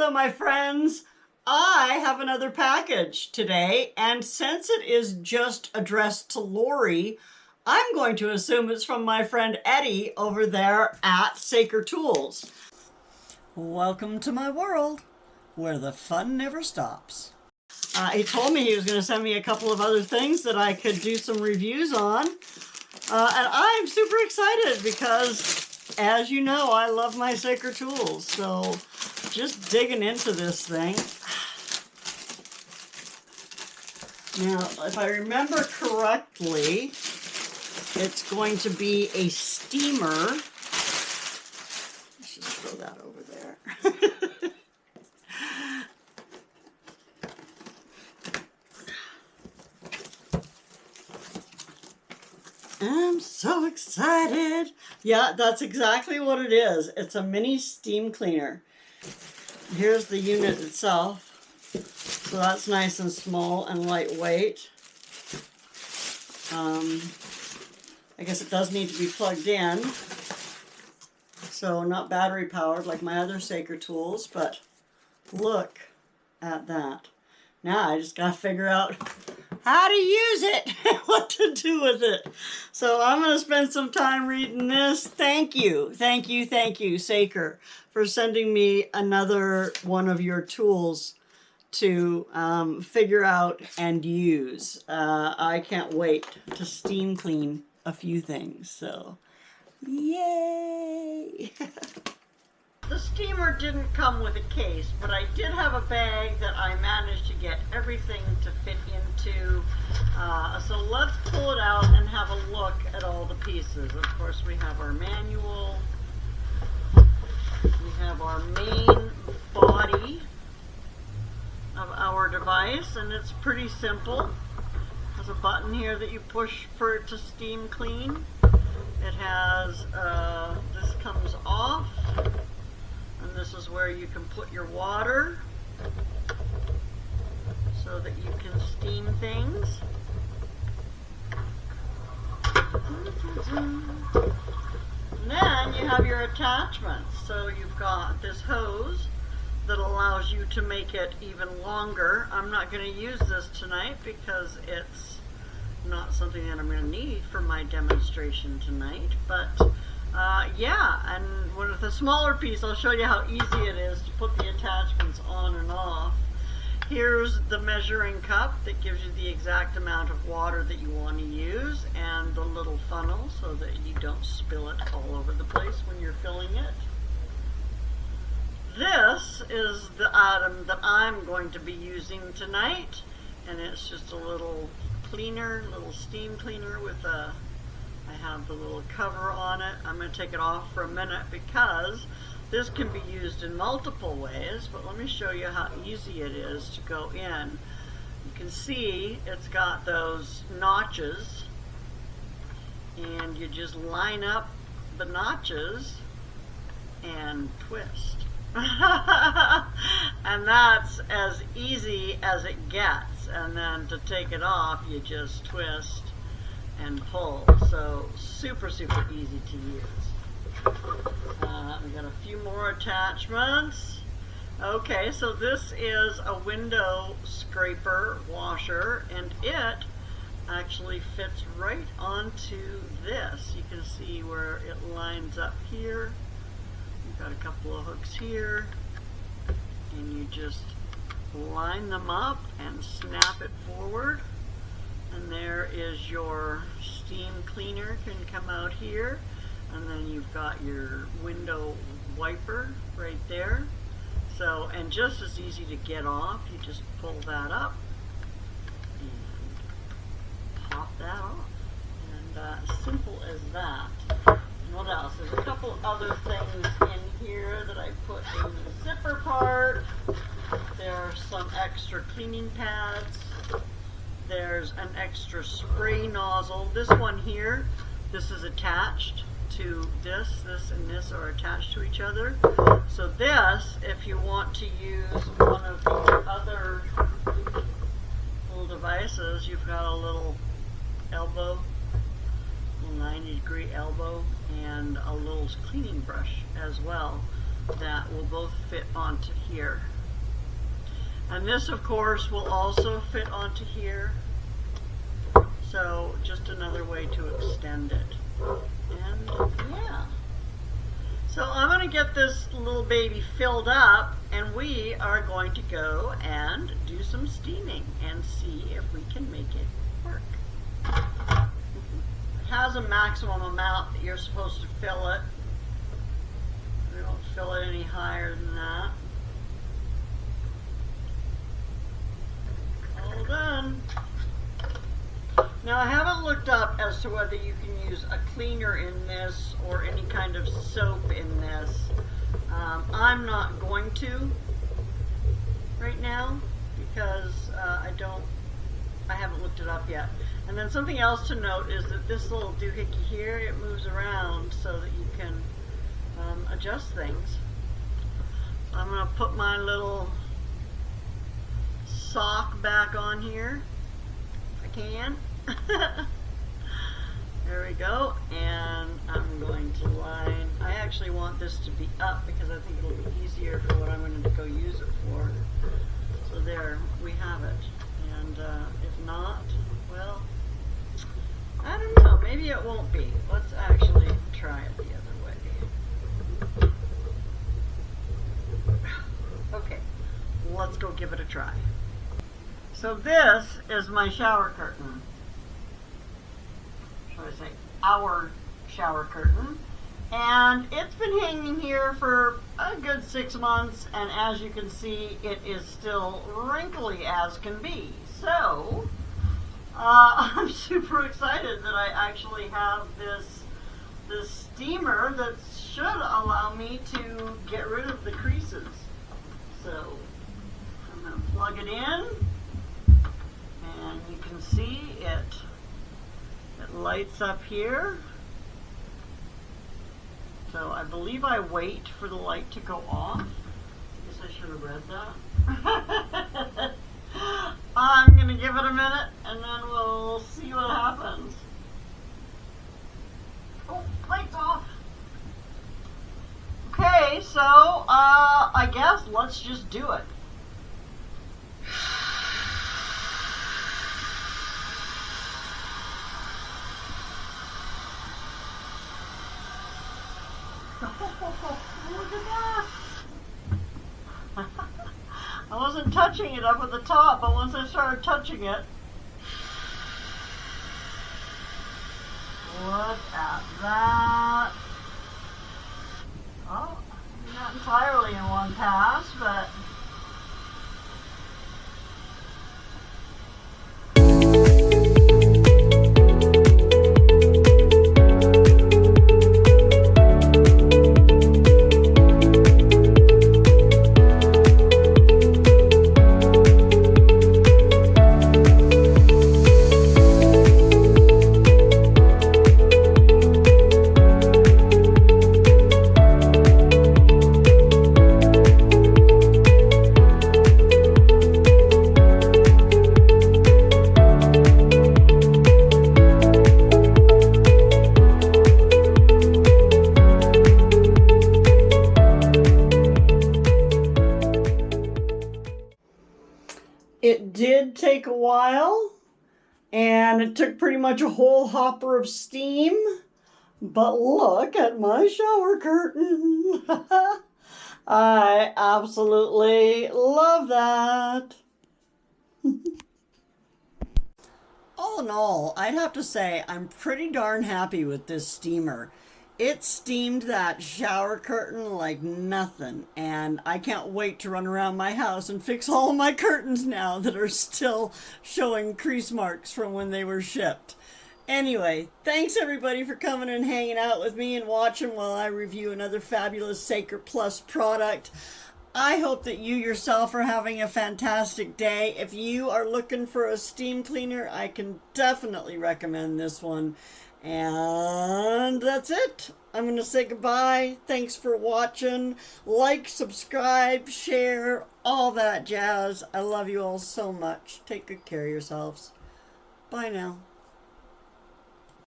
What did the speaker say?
Hello, my friends. I have another package today, and since it is just addressed to Lorrie, I'm going to assume it's from my friend Eddie over there at SakerTools. Welcome to my world, where the fun never stops. He told me he was going to send me a couple of other things that I could do some reviews on, and I'm super excited because, as you know, I love my SakerTools, so just digging into this thing. Now, if I remember correctly, it's going to be a steamer. Let's just throw that over there. I'm so excited. Yeah, that's exactly what it is. It's a mini steam cleaner. Here's the unit itself. So that's nice and small and lightweight. I guess it does need to be plugged in. So not battery powered like my other SakerTools, but look at that. Now I just gotta figure out how to use it, what to do with it. So I'm gonna spend some time reading this. Thank you, Saker, for sending me another one of your tools to figure out and use. I can't wait to steam clean a few things, so yay! The steamer didn't come with a case, but I did have a bag that I managed to get everything to fit into. So let's pull it out and have a look at all the pieces. Of course, we have our manual. We have our main body of our device, and it's pretty simple. There's a button here that you push for it to steam clean. It has, this comes off. And this is where you can put your water so that you can steam things. And then you have your attachments. So you've got this hose that allows you to make it even longer. I'm not going to use this tonight because it's not something that I'm going to need for my demonstration tonight, but yeah, and with a smaller piece, I'll show you how easy it is to put the attachments on and off. Here's the measuring cup that gives you the exact amount of water that you want to use, and the little funnel so that you don't spill it all over the place when you're filling it. This is the item that I'm going to be using tonight, and it's just a little cleaner, little steam cleaner with a I have the little cover on it. I'm going to take it off for a minute because this can be used in multiple ways, but let me show you how easy it is to go in. You can see it's got those notches, and you just line up the notches and twist. And that's as easy as it gets. And then to take it off, you just twist and pull. So super easy to use. We got a few more attachments. Okay, so this is a window scraper washer, and it actually fits right onto this. You can see where it lines up here. You've got a couple of hooks here, and you just line them up and snap it forward. And there is your steam cleaner, can come out here, and then you've got your window wiper right there. So, and just as easy to get off, you just pull that up and pop that off, and simple as that. And what else? There's a couple other things in here that I put in the zipper part. There's some extra cleaning pads. There's an extra spray nozzle. This one here, this is attached to this. This and this are attached to each other. So this, if you want to use one of the other little devices, you've got a little elbow, a 90-degree elbow, and a little cleaning brush as well. that will both fit onto here. And this, of course, will also fit onto here. So just another way to extend it. And yeah. So I'm going to get this little baby filled up, and we are going to go and do some steaming and see if we can make it work. It has a maximum amount that you're supposed to fill it. We won't fill it any higher than that. All done. Now I haven't looked up as to whether you can use a cleaner in this or any kind of soap in this. I'm not going to right now because I haven't looked it up yet. And then something else to note is that this little doohickey here, it moves around so that you can adjust things. I'm going to put my little sock back on here if I can. There we go, and I'm going to line. I actually want this to be up because I think it'll be easier for what I'm going to go use it for. So there, we have it. And if not, well, I don't know, maybe it won't be. Let's actually try it the other way. Okay, let's go give it a try. So this is my shower curtain. Should I say our shower curtain? And it's been hanging here for a good 6 months, and as you can see, it is still wrinkly as can be. So I'm super excited that I actually have this steamer that should allow me to get rid of the creases. So I'm going to plug it in, and you can see it lights up here. So I believe I wait for the light to go off. I guess I should have read that. I'm going to give it a minute and then we'll see what happens. Oh, light's off. Okay, so I guess let's just do it. Look at that! I wasn't touching it up at the top, but once I started touching it, look at that! Oh, not entirely in one pass, but it did take a while, and it took pretty much a whole hopper of steam, but look at my shower curtain. I absolutely love that. All in all, I'd have to say I'm pretty darn happy with this steamer. It steamed that shower curtain like nothing, and I can't wait to run around my house and fix all my curtains now that are still showing crease marks from when they were shipped. Anyway, thanks everybody for coming and hanging out with me and watching while I review another fabulous SakerPlus product. I hope that you yourself are having a fantastic day. If you are looking for a steam cleaner, I can definitely recommend this one. And that's it. I'm going to say goodbye. Thanks for watching. Like, subscribe, share, all that jazz. I love you all so much. Take good care of yourselves. Bye now.